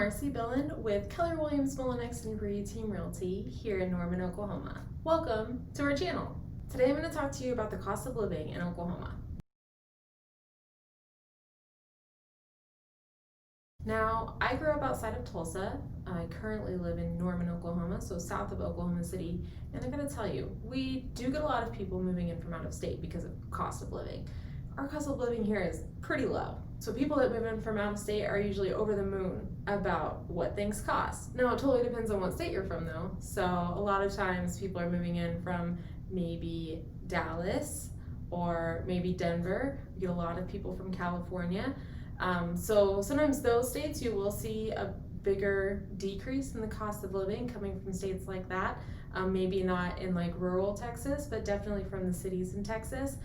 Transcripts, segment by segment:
Marcie Billen with Keller Mulinix and Team Realty here in Norman, Oklahoma. Welcome to our channel. Today I'm going to talk to you about the cost of living in Oklahoma. Now, I grew up outside of Tulsa. I currently live in Norman, Oklahoma, so south of Oklahoma City. And I gotta tell you, we do get a lot of people moving in from out of state because of cost of living. Our cost of living here is pretty low. So people that move in from out of state are usually over the moon about what things cost. Now, it totally depends on what state you're from though. So a lot of times people are moving in from maybe Dallas or maybe Denver. We get a lot of people from California. So sometimes those states you will see a bigger decrease in the cost of living coming from states like that. Maybe not in like rural Texas, but definitely from the cities in Texas.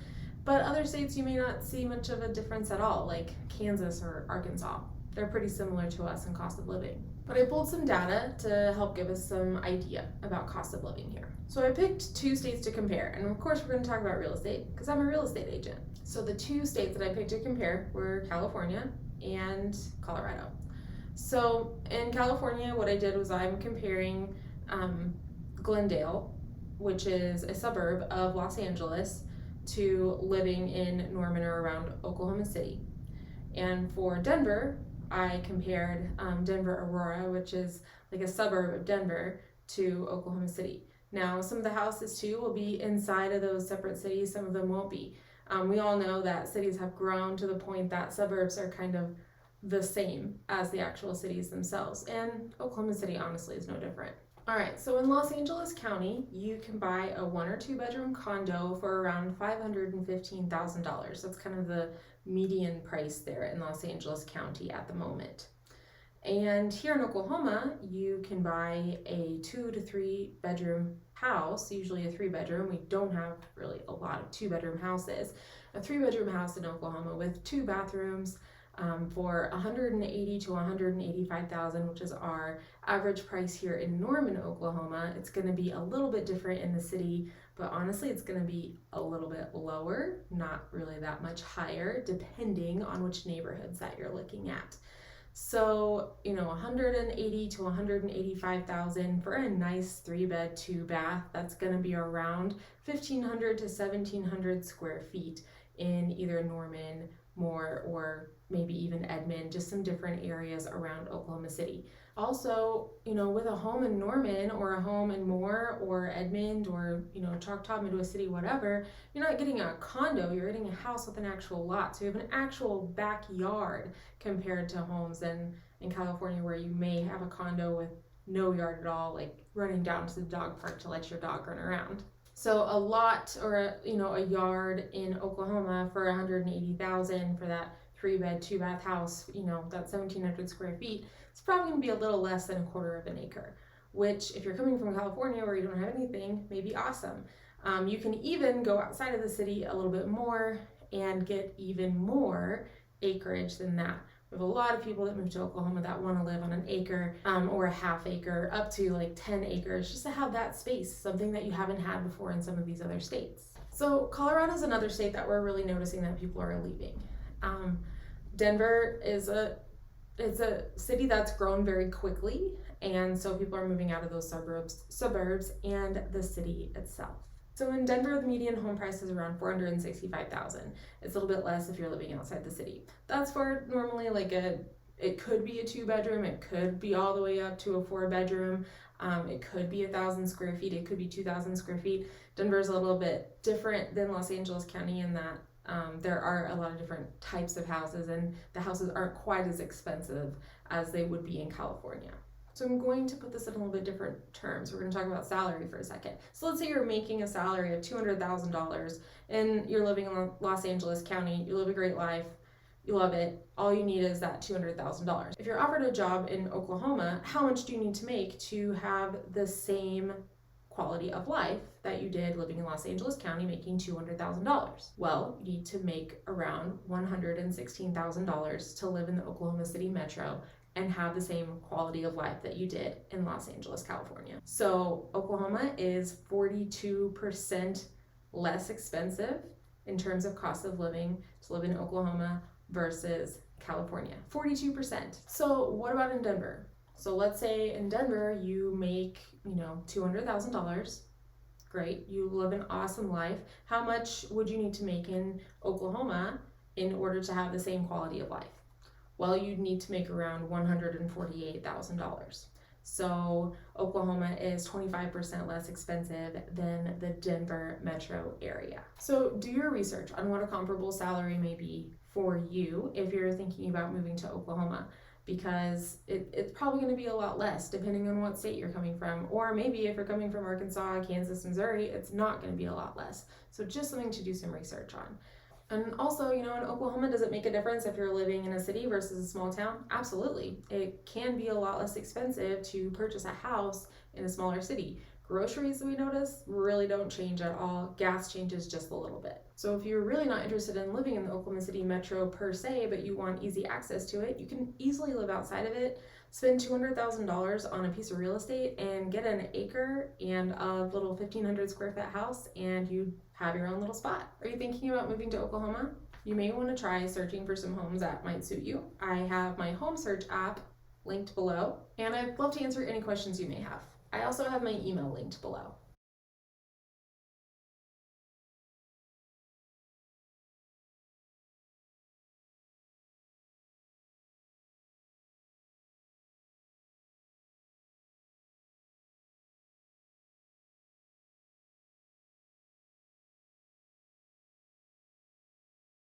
But other states you may not see much of a difference at all, like Kansas or Arkansas. They're pretty similar to us in cost of living. But I pulled some data to help give us some idea about cost of living here. So I picked 2 states to compare, and of course we're going to talk about real estate because I'm a real estate agent. So the 2 states that I picked to compare were California and Colorado. So in California, what I did was I'm comparing Glendale, which is a suburb of Los Angeles, to living in Norman or around Oklahoma City. And for Denver, I compared Denver Aurora, which is like a suburb of Denver, to Oklahoma City. Now, some of the houses too will be inside of those separate cities, some of them won't be. We all know that cities have grown to the point that suburbs are kind of the same as the actual cities themselves, and Oklahoma City honestly is no different. All right, so in Los Angeles County, you can buy a 1 or 2 bedroom condo for around $515,000. That's kind of the median price there in Los Angeles County at the moment. And here in Oklahoma, you can buy a 2 to 3 bedroom house, usually a 3 bedroom. We don't have really a lot of 2 bedroom houses. A 3 bedroom house in Oklahoma with 2 bathrooms for $180,000 to $185,000, which is our average price here in Norman, Oklahoma. It's going to be a little bit different in the city, but honestly, it's going to be a little bit lower, not really that much higher, depending on which neighborhoods that you're looking at. So, $180,000 to $185,000 for a nice 3-bed, 2-bath. That's going to be around 1,500 to 1,700 square feet in either Norman, Moore, or maybe even Edmond, just some different areas around Oklahoma City. Also, with a home in Norman or a home in Moore or Edmond or, Choctaw, Midwest City, whatever, you're not getting a condo, you're getting a house with an actual lot. So you have an actual backyard compared to homes in California where you may have a condo with no yard at all, like running down to the dog park to let your dog run around. So a lot or a yard in Oklahoma for $180,000 for that 3-bed, 2-bath house, that's 1,700 square feet. It's probably going to be a little less than a quarter of an acre, which if you're coming from California where you don't have anything, may be awesome. You can even go outside of the city a little bit more and get even more acreage than that. We have a lot of people that move to Oklahoma that want to live on an acre or a half acre up to like 10 acres just to have that space, something that you haven't had before in some of these other states. So Colorado is another state that we're really noticing that people are leaving. Denver is a city that's grown very quickly, and so people are moving out of those suburbs and the city itself. So in Denver, the median home price is around $465,000. It's a little bit less if you're living outside the city. That's for normally it could be a 2-bedroom, it could be all the way up to a 4-bedroom, it could be 1,000 square feet, it could be 2,000 square feet. Denver's a little bit different than Los Angeles County in that there are a lot of different types of houses, and the houses aren't quite as expensive as they would be in California. So I'm going to put this in a little bit different terms. We're going to talk about salary for a second. So let's say you're making a salary of $200,000 and you're living in Los Angeles County. You live a great life. You love it. All you need is that $200,000. If you're offered a job in Oklahoma, how much do you need to make to have the same quality of life that you did living in Los Angeles County making $200,000? Well, you need to make around $116,000 to live in the Oklahoma City metro and have the same quality of life that you did in Los Angeles, California. So Oklahoma is 42% less expensive in terms of cost of living to live in Oklahoma versus California, 42%. So what about in Denver? So let's say in Denver you make, $200,000. Great, you live an awesome life. How much would you need to make in Oklahoma in order to have the same quality of life? Well, you'd need to make around $148,000. So Oklahoma is 25% less expensive than the Denver metro area. So do your research on what a comparable salary may be for you if you're thinking about moving to Oklahoma, because it's probably going to be a lot less depending on what state you're coming from. Or maybe if you're coming from Arkansas, Kansas, Missouri, it's not going to be a lot less. So just something to do some research on. And also, in Oklahoma, does it make a difference if you're living in a city versus a small town? Absolutely. It can be a lot less expensive to purchase a house in a smaller city. Groceries, we notice, really don't change at all. Gas changes just a little bit. So if you're really not interested in living in the Oklahoma City metro per se, but you want easy access to it, you can easily live outside of it, spend $200,000 on a piece of real estate and get an acre and a little 1,500 square foot house, and you have your own little spot. Are you thinking about moving to Oklahoma? You may want to try searching for some homes that might suit you. I have my home search app linked below, and I'd love to answer any questions you may have. I also have my email linked below.